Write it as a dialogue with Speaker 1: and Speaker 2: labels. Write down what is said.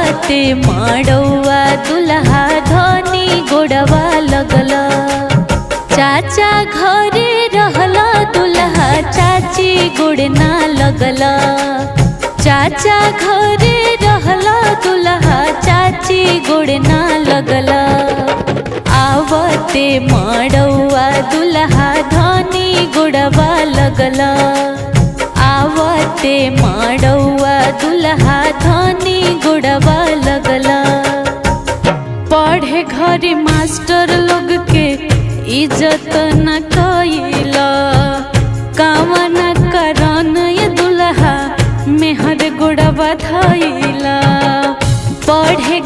Speaker 1: आवते मड़ौआ दुल्हा धनी गोड़वा लगल। चाचा घरे रहला दुल्हा चाची गोड़ ना लगल। चाचा घरे रहला दुल्हा चाची गोड़ ना लगल। आवते मड़ौआ दुल्हा धनी गोड़वा लगल। आवते मड़ौआ दुल्हा धनी गोड़वा लगल। पढ़े घरे मास्टर लोग के इज्जत न कइला। कावन करन ये दुल्हा मेहर गोड़वा धइला। पढ़े